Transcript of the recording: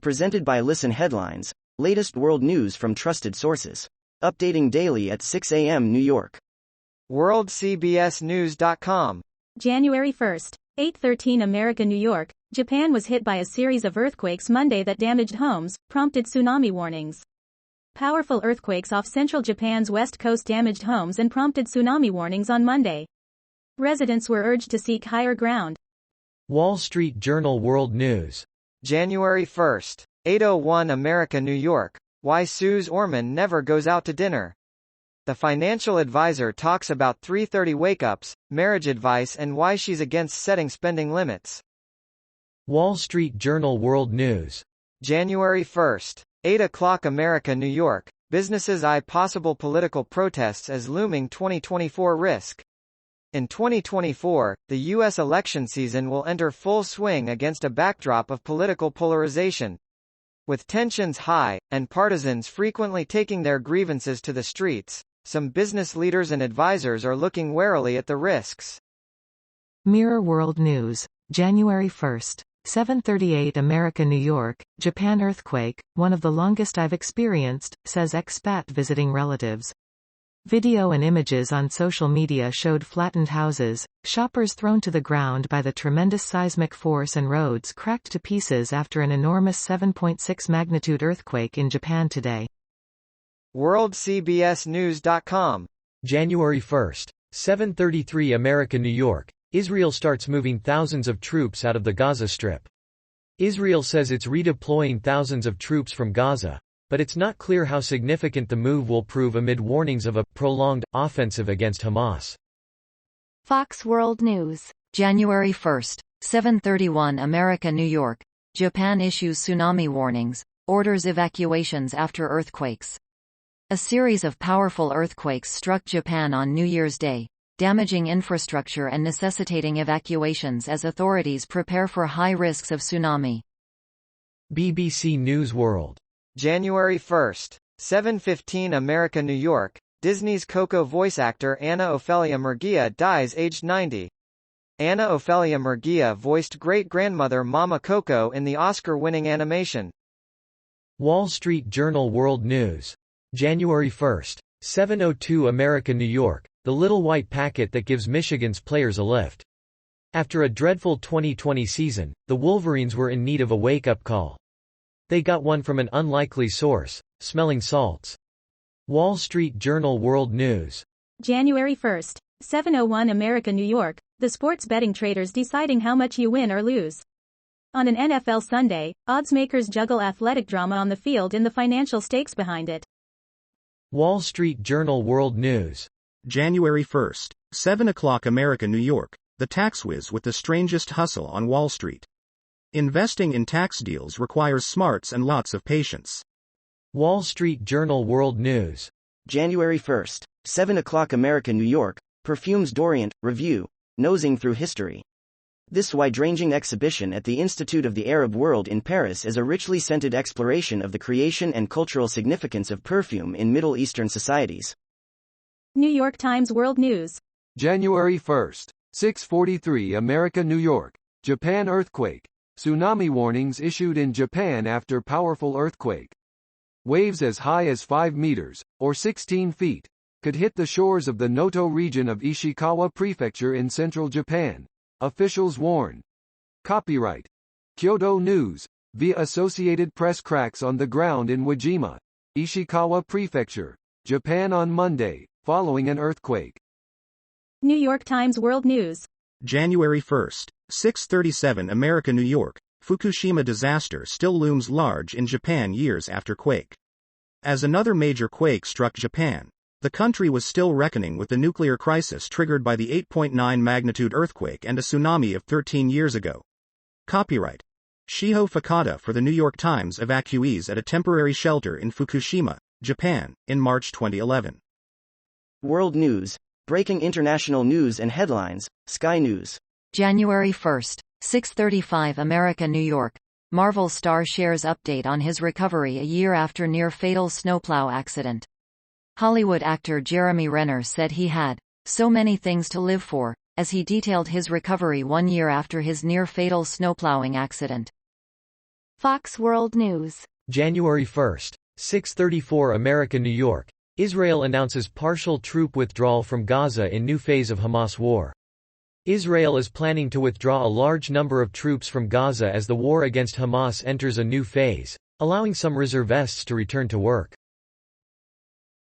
Presented by Listen Headlines, latest world news from trusted sources. Updating daily at 6 a.m. New York. WorldCBSNews.com. January 1st, 8:13 America, New York. Japan was hit by a series of earthquakes Monday that damaged homes, prompted tsunami warnings. Powerful earthquakes off central Japan's west coast damaged homes and prompted tsunami warnings on Monday. Residents were urged to seek higher ground. Wall Street Journal World News. January 1st, 8:01 America, New York. Why Suze Orman never goes out to dinner. The financial advisor talks about 3:30 wake-ups, marriage advice and why she's against setting spending limits. Wall Street Journal World News. January 1st, 8 o'clock America, New York. Businesses eye possible political protests as looming 2024 risk. In 2024, the U.S. election season will enter full swing against a backdrop of political polarization. With tensions high, and partisans frequently taking their grievances to the streets, some business leaders and advisors are looking warily at the risks. Mirror World News. January 1st. 7:38 America, New York. Japan earthquake, one of the longest I've experienced, says expat visiting relatives. Video and images on social media showed flattened houses, shoppers thrown to the ground by the tremendous seismic force and roads cracked to pieces after an enormous 7.6 magnitude earthquake in Japan today. WorldCBSNews.com. January 1st, 7:33 America, New York. Israel starts moving thousands of troops out of the Gaza Strip. Israel says it's redeploying thousands of troops from Gaza, but it's not clear how significant the move will prove amid warnings of a prolonged offensive against Hamas. Fox World News. January 1st, 7:31 America, New York. Japan issues tsunami warnings, orders evacuations after earthquakes. A series of powerful earthquakes struck Japan on New Year's Day, damaging infrastructure and necessitating evacuations as authorities prepare for high risks of tsunami. BBC News World. January 1st, 7:15 America, New York. Disney's Coco voice actor Anna Ophelia Murguia dies aged 90. Anna Ophelia Murguia voiced great-grandmother Mama Coco in the Oscar-winning animation. Wall Street Journal World News. January 1st, 7:02 America, New York. The little white packet that gives Michigan's players a lift. After a dreadful 2020 season, the Wolverines were in need of a wake-up call. They got one from an unlikely source, smelling salts. Wall Street Journal World News. January 1st, 7:01 America, New York. The sports betting traders deciding how much you win or lose. On an NFL Sunday, odds makers juggle athletic drama on the field and the financial stakes behind it. Wall Street Journal World News. January 1st, 7 o'clock America, New York. The tax whiz with the strangest hustle on Wall Street. Investing in tax deals requires smarts and lots of patience. Wall Street Journal World News. January 1st, 7 o'clock America, New York. Perfumes Dorient, Review, Nosing Through History. This wide-ranging exhibition at the Institute of the Arab World in Paris is a richly scented exploration of the creation and cultural significance of perfume in Middle Eastern societies. New York Times World News. January 1st, 6:43 America, New York. Japan earthquake. Tsunami warnings issued in Japan after powerful earthquake. Waves as high as 5 meters, or 16 feet, could hit the shores of the Noto region of Ishikawa Prefecture in central Japan, officials warn. Copyright. Kyodo News, via Associated Press. Cracks on the ground in Wajima, Ishikawa Prefecture, Japan on Monday, following an earthquake. New York Times World News. January 1st, 6:37 America, New York. Fukushima disaster still looms large in Japan years after quake. As another major quake struck Japan, the country was still reckoning with the nuclear crisis triggered by the 8.9 magnitude earthquake and a tsunami of 13 years ago. Copyright. Shiho Fakata for the New York Times. Evacuees at a temporary shelter in Fukushima, Japan, in March 2011. World News. Breaking international news and headlines. Sky News. January 1st, 6:35 America, New York. Marvel star shares update on his recovery a year after near-fatal snowplow accident. Hollywood actor Jeremy Renner said he had so many things to live for, as he detailed his recovery 1 year after his near-fatal snowplowing accident. Fox World News. January 1. 6:34 America, New York. Israel announces partial troop withdrawal from Gaza in new phase of Hamas war. Israel is planning to withdraw a large number of troops from Gaza as the war against Hamas enters a new phase, allowing some reservists to return to work.